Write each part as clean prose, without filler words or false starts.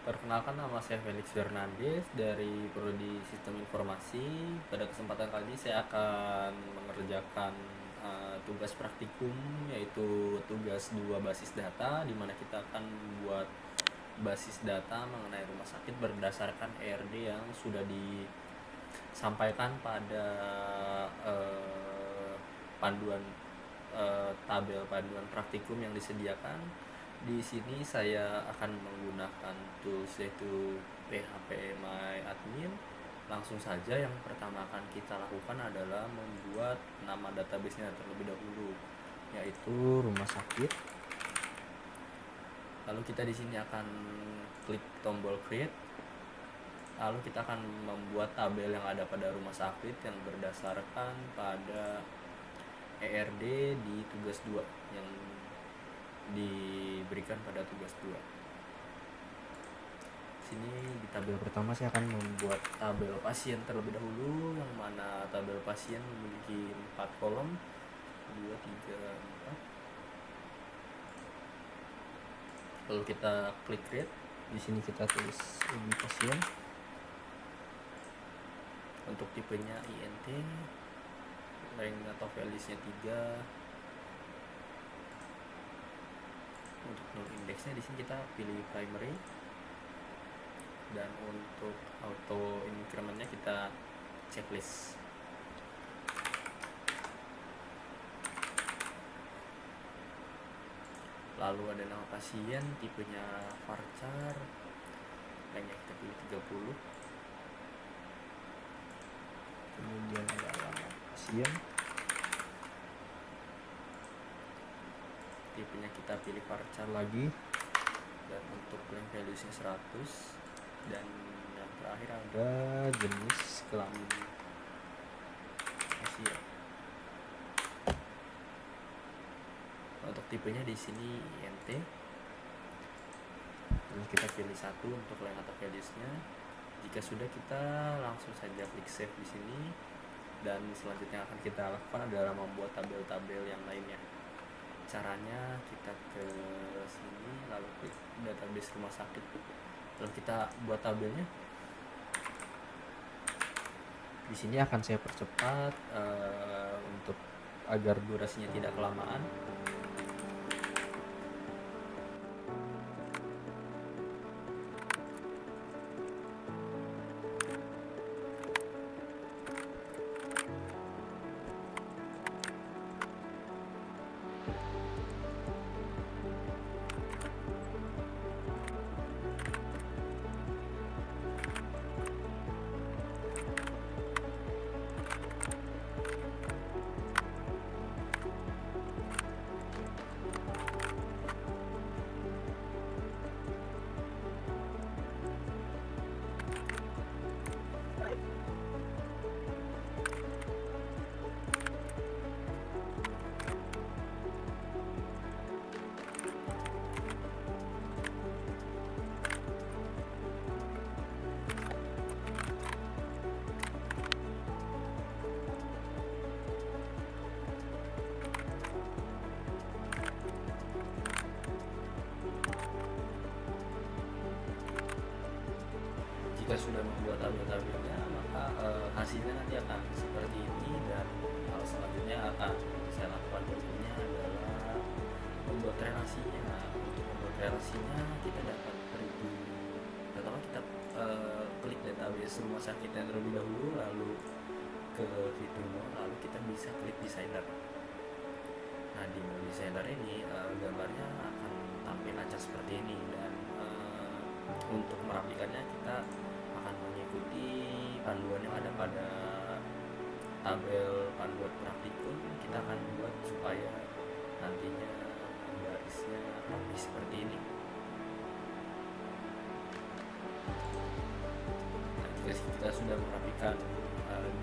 Perkenalkan, nama saya Felix Fernandes dari Prodi Sistem Informasi. Pada kesempatan kali ini saya akan mengerjakan tugas praktikum, yaitu tugas 2 basis data, di mana kita akan membuat basis data mengenai rumah sakit berdasarkan ERD yang sudah disampaikan pada panduan tabel panduan praktikum yang disediakan. Di sini saya akan menggunakan tools yaitu PHP My Admin. Langsung saja, yang pertama akan kita lakukan adalah membuat nama database-nya terlebih dahulu, yaitu rumah sakit. Lalu kita di sini akan klik tombol create. Lalu kita akan membuat tabel yang ada pada rumah sakit yang berdasarkan pada ERD di tugas 2 yang diberikan pada tugas 2. Sini di tabel pertama saya akan membuat tabel pasien terlebih dahulu, yang mana tabel pasien memiliki 4 kolom, 2, 3, 4. Lalu kita klik create. Di sini kita tulis ID pasien. Untuk tipenya INT, rank atau values-nya 3. Untuk null indexnya di sini kita pilih primary, dan untuk auto incrementnya kita checklist. Lalu ada nama pasien, tipenya varchar, ranknya kita pilih 30. Kemudian ada alamat pasien, tipenya kita pilih varchar lagi, dan untuk rank values-nya 100. Dan yang terakhir ada jenis kelamin pasien. Untuk tipenya di sini INT. Dan kita pilih 1 untuk rank atau values-nya. Jika sudah, kita langsung saja klik save di sini. Dan selanjutnya akan kita lakukan adalah membuat tabel-tabel yang lainnya. Caranya, kita ke sini lalu klik database rumah sakit, lalu kita buat tabelnya. Di sini akan saya percepat untuk agar durasinya tidak kelamaan. Jika sudah membuat tabel-tabelnya, maka hasilnya nanti akan seperti ini. Dan hal selanjutnya akan saya lakukan berikutnya adalah membuat relasinya. Untuk membuat relasinya, kita dapat preview. Pertama kita klik database rumah sakitnya terlebih dahulu, lalu ke fitur more, lalu kita bisa klik designer. Nah, di menu designer ini gambarnya akan tampil acak seperti ini. Dan untuk merapikannya, kita akan mengikuti panduan yang ada pada tabel panduan praktikum. Kita akan buat supaya nantinya garisnya rapi seperti ini. Nah, jika kita sudah merapikan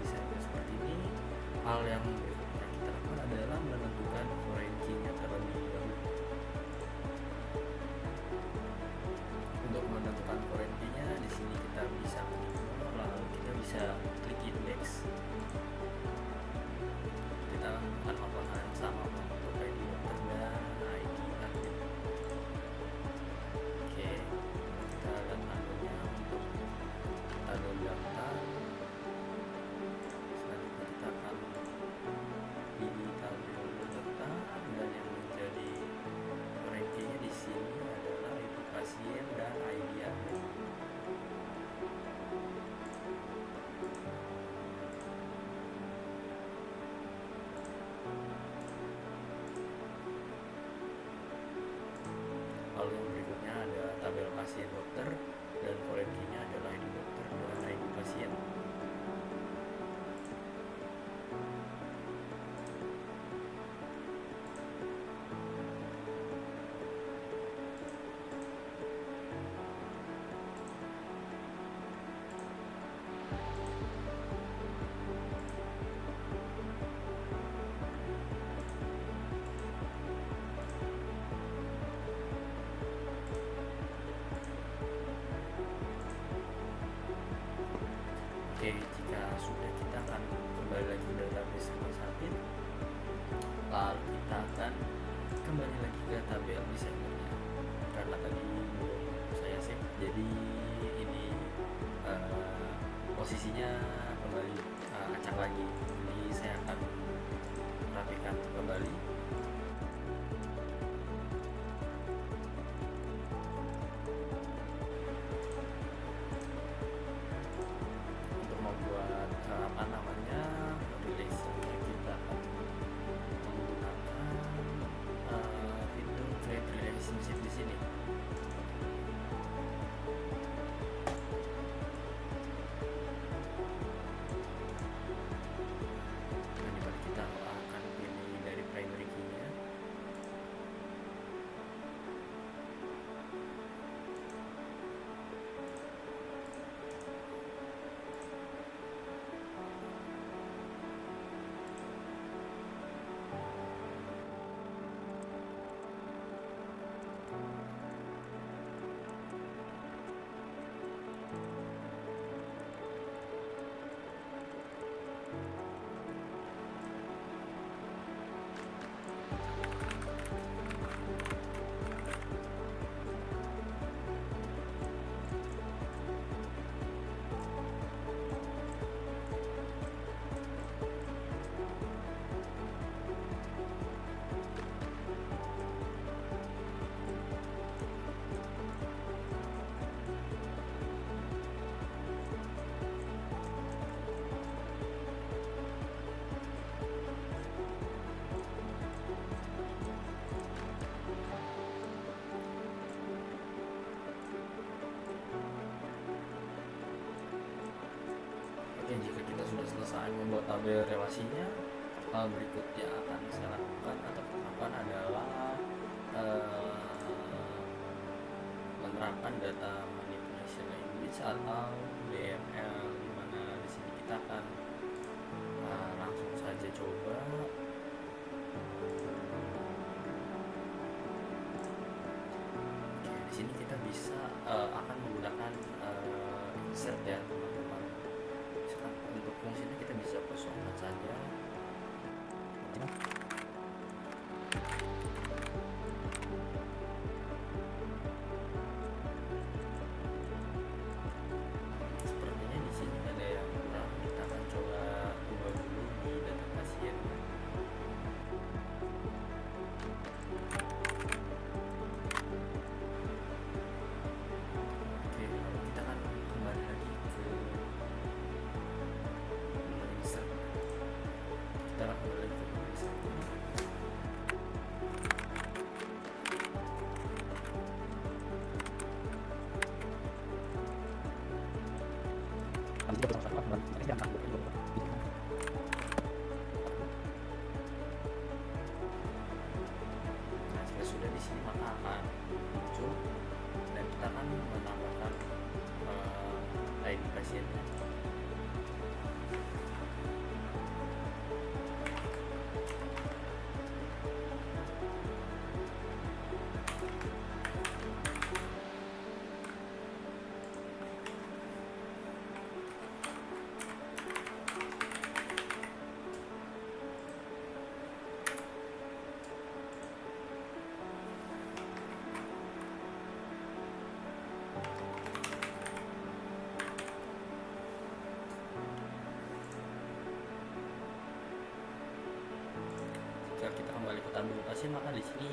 desainnya seperti ini, hal yang berikutnya kita lakukan adalah menentukan foreign key-nya terlebih dahulu. Untuk menentukan foreign key-nya, di sini kita bisa klik, lalu kita bisa klik index. Kita akan melakukan hal yang sama untuk ID dokter dan ID admin. Oke, kita lihat Oke, jika sudah, kita akan kembali lagi ke database rumah sakit, lalu kita akan kembali lagi ke tabel desainnya. Karena tadi belum saya save, jadi ini posisinya kembali acak lagi. Jadi saya akan rapikan kembali. Untuk membuat relation-nya, kita akan menggunakan fitur create relationship di sini. Kita akan pilih dari primary key-nya. Oke, jika kita sudah selesai membuat tabel relasinya, hal berikutnya akan saya lakukan atau lakukan adalah menerapkan data manipulation language atau DML, di mana di sini kita akan langsung saja coba. Oke, di sini kita bisa akan menggunakan insert ya teman-teman. Untuk fungsinya kita bisa kosongkan saja. Sepertinya di sini ada yang kurang, kita akan coba ubah dulu di data pasien. Oke, lalu kita akan kembali lagi ke insert. Kita akan kembali lagi ke insert. Nah, jika sudah di sini maka akan muncul dan kita akan menambahkan ID pasiennya. Jika kita kembali ke tabel pasien, maka di sini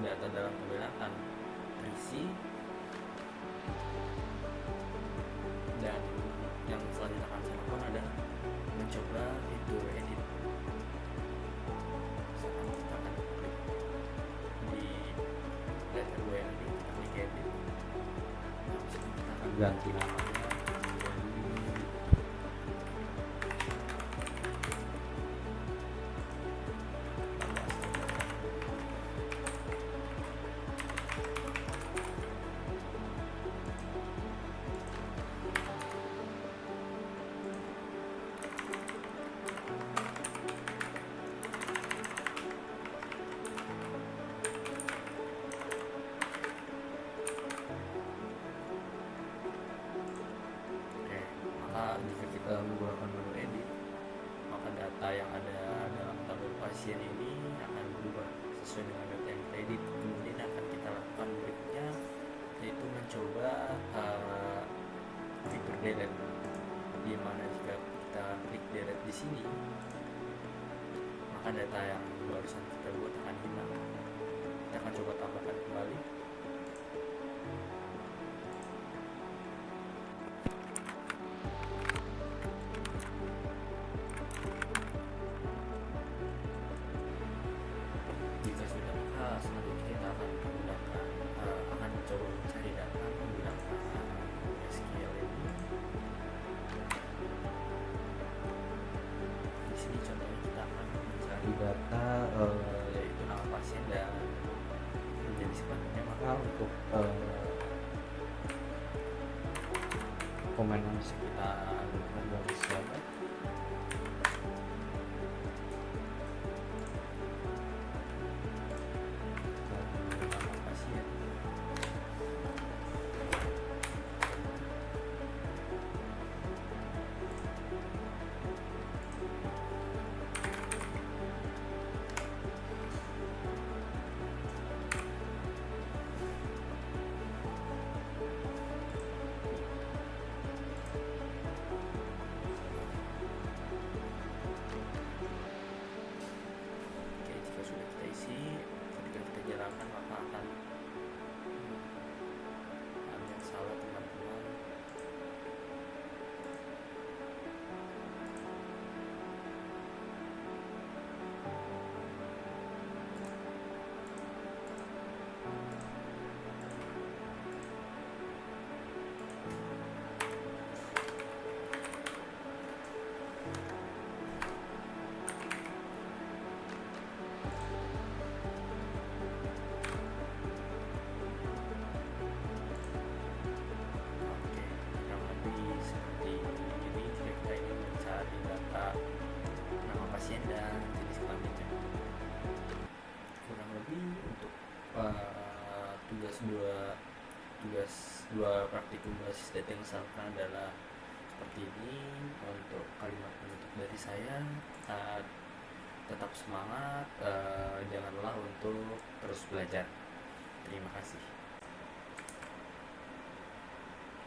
data dalam tabel akan terisi, dan yang selanjutnya akan saya lakukan adalah mencoba fitur edit. Misalkan kita akan klik di letter W yang ini, kita klik edit. Nah, misalkan kita akan ganti namanya jadi menggunakan menu edit, maka data yang ada dalam tabel pasien ini akan berubah sesuai dengan data yang kita edit. Kemudian akan kita lakukan berikutnya, yaitu mencoba fitur delete, di mana jika kita klik delete di sini, maka data yang barusan kita buat akan hilang. Kita akan coba tambahkan kembali. Jika sudah, maka selanjutnya kita akan menggunakan akan mencoba mencari data menggunakan SQL ini. Di sini contohnya kita akan mencari data yaitu nama pasien dan jenis kelaminnya. Maka untuk komen langsung kita gunakan garis gambar. Nama pasien. Oke, jika sudah kita isi, ketika kita jalankan maka akan ada yang salah teman-teman. Oke, kurang lebih seperti ini jika kita ingin mencari data nama pasien dan jenis kelaminnya. Kurang lebih untuk tugas dua praktikum basis data yang disarankan adalah seperti ini. Untuk kalimat penutup dari saya, tetap semangat, jangan lelah untuk terus belajar. Terima kasih.